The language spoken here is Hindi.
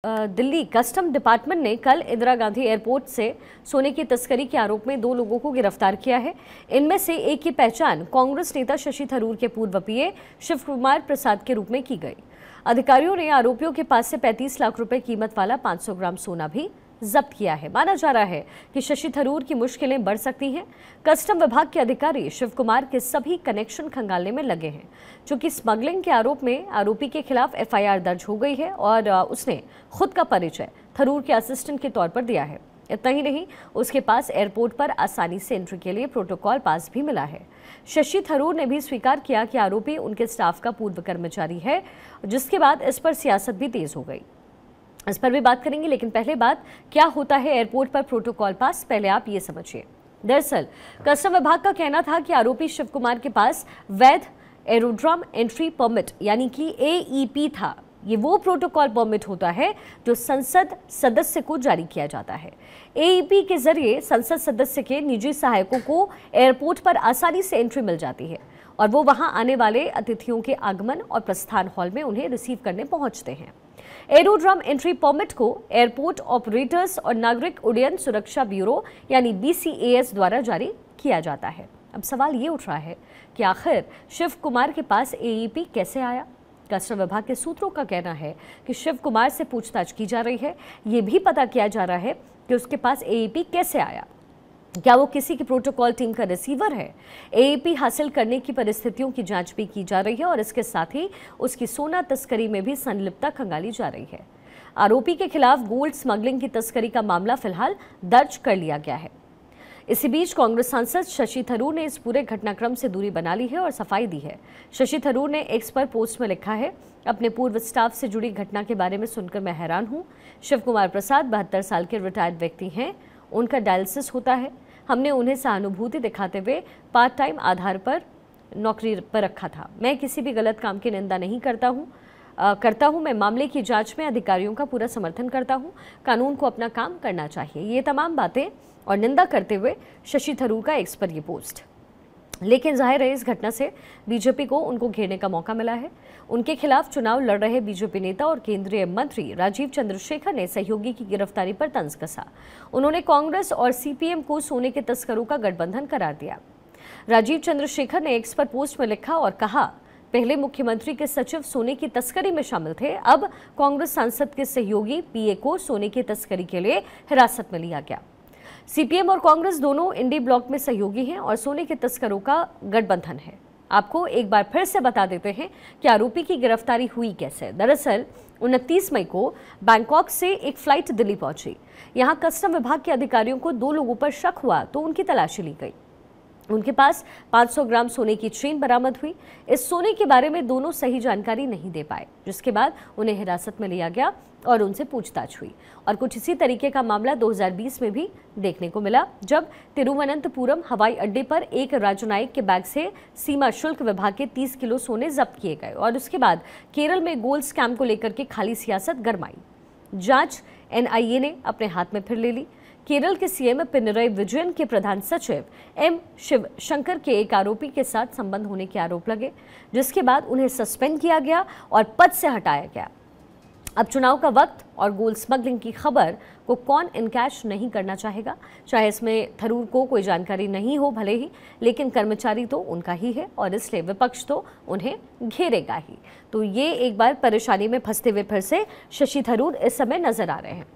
दिल्ली कस्टम डिपार्टमेंट ने कल इंदिरा गांधी एयरपोर्ट से सोने की तस्करी के आरोप में 2 लोगों को गिरफ्तार किया है। इनमें से एक की पहचान कांग्रेस नेता शशि थरूर के पूर्व पीए शिव कुमार प्रसाद के रूप में की गई। अधिकारियों ने आरोपियों के पास से 35 लाख रुपए कीमत वाला 500 ग्राम सोना भी जब्त किया है। माना जा रहा है कि शशि थरूर की मुश्किलें बढ़ सकती हैं। कस्टम विभाग के अधिकारी शिव कुमार के सभी कनेक्शन खंगालने में लगे हैं। चूंकि स्मगलिंग के आरोप में आरोपी के खिलाफ एफआईआर दर्ज हो गई है और उसने खुद का परिचय थरूर के असिस्टेंट के तौर पर दिया है। इतना ही नहीं, उसके पास एयरपोर्ट पर आसानी से एंट्री के लिए प्रोटोकॉल पास भी मिला है। शशि थरूर ने भी स्वीकार किया कि आरोपी उनके स्टाफ का पूर्व कर्मचारी है, जिसके बाद इस पर सियासत भी तेज हो गई। इस पर भी बात करेंगे, लेकिन पहले बात क्या होता है एयरपोर्ट पर प्रोटोकॉल पास, पहले आप ये समझिए। दरअसल कस्टम विभाग का कहना था कि आरोपी शिव कुमार के पास वैध एरोड्रम एंट्री परमिट यानी कि एईपी था। ये वो प्रोटोकॉल परमिट होता है जो संसद सदस्य को जारी किया जाता है। एईपी के जरिए संसद सदस्य के निजी सहायकों को एयरपोर्ट पर आसानी से एंट्री मिल जाती है और वो वहां आने वाले अतिथियों के आगमन और प्रस्थान हॉल में उन्हें रिसीव करने पहुंचते हैं। एरोड्रम एंट्री परमिट को एयरपोर्ट ऑपरेटर्स और नागरिक उड्डयन सुरक्षा ब्यूरो यानी BCAS द्वारा जारी किया जाता है। अब सवाल ये उठ रहा है कि आखिर शिव कुमार के पास एईपी कैसे आया? कस्टम विभाग के सूत्रों का कहना है कि शिव कुमार से पूछताछ की जा रही है। ये भी पता किया जा रहा है कि उसके पास एईपी कैसे आया। क्या वो किसी की प्रोटोकॉल टीम का रिसीवर है? एईपी हासिल करने की परिस्थितियों की जांच भी की जा रही है और इसके साथ ही उसकी सोना तस्करी में भी संलिप्तता खंगाली जा रही है। आरोपी के खिलाफ गोल्ड स्मगलिंग की तस्करी का मामला फिलहाल दर्ज कर लिया गया है। इसी बीच कांग्रेस सांसद शशि थरूर ने इस पूरे घटनाक्रम से दूरी बना ली है और सफाई दी है। शशि थरूर ने एक्स पर पोस्ट में लिखा है, अपने पूर्व स्टाफ से जुड़ी घटना के बारे में सुनकर मैं हैरान हूं। शिव कुमार प्रसाद 72 साल के रिटायर्ड व्यक्ति हैं। उनका डायलिसिस होता है। हमने उन्हें सहानुभूति दिखाते हुए पार्ट टाइम आधार पर नौकरी पर रखा था। मैं किसी भी गलत काम की निंदा नहीं करता हूं। मैं मामले की जांच में अधिकारियों का पूरा समर्थन करता हूं। कानून को अपना काम करना चाहिए। ये तमाम बातें और निंदा करते हुए शशि थरूर का एक्स पर ये पोस्ट। लेकिन जाहिर है इस घटना से बीजेपी को उनको घेरने का मौका मिला है। उनके खिलाफ चुनाव लड़ रहे बीजेपी नेता और केंद्रीय मंत्री राजीव चंद्रशेखर ने सहयोगी की गिरफ्तारी पर तंज कसा। उन्होंने कांग्रेस और CPM को सोने के तस्करों का गठबंधन करार दिया। राजीव चंद्रशेखर ने एक्स पर पोस्ट में लिखा और कहा, पहले मुख्यमंत्री के सचिव सोने की तस्करी में शामिल थे, अब कांग्रेस सांसद के सहयोगी PA को सोने की तस्करी के लिए हिरासत में लिया गया। CPM और कांग्रेस दोनों इंडी ब्लॉक में सहयोगी हैं और सोने के तस्करों का गठबंधन है। आपको एक बार फिर से बता देते हैं कि आरोपी की गिरफ्तारी हुई कैसे। दरअसल 29 मई को बैंकॉक से एक फ्लाइट दिल्ली पहुंची। यहां कस्टम विभाग के अधिकारियों को 2 लोगों पर शक हुआ तो उनकी तलाशी ली गई। उनके पास 500 ग्राम सोने की चेन बरामद हुई। इस सोने के बारे में दोनों सही जानकारी नहीं दे पाए, जिसके बाद उन्हें हिरासत में लिया गया और उनसे पूछताछ हुई। और कुछ इसी तरीके का मामला 2020 में भी देखने को मिला, जब तिरुवनंतपुरम हवाई अड्डे पर एक राजनयिक के बैग से सीमा शुल्क विभाग के 30 किलो सोने जब्त किए गए और उसके बाद केरल में गोल्ड स्कैम को लेकर के खाली सियासत गरमाई। जांच NIA ने अपने हाथ में फिर ले ली। केरल के CM पिनरई विजयन के प्रधान सचिव M शिवशंकर के एक आरोपी के साथ संबंध होने के आरोप लगे, जिसके बाद उन्हें सस्पेंड किया गया और पद से हटाया गया। अब चुनाव का वक्त और गोल्ड स्मगलिंग की खबर को कौन इनकैश नहीं करना चाहेगा? चाहे इसमें थरूर को कोई जानकारी नहीं हो भले ही, लेकिन कर्मचारी तो उनका ही है और इसलिए विपक्ष तो उन्हें घेरेगा ही। तो ये एक बार परेशानी में फंसते हुए फिर से शशि थरूर इस समय नजर आ रहे हैं।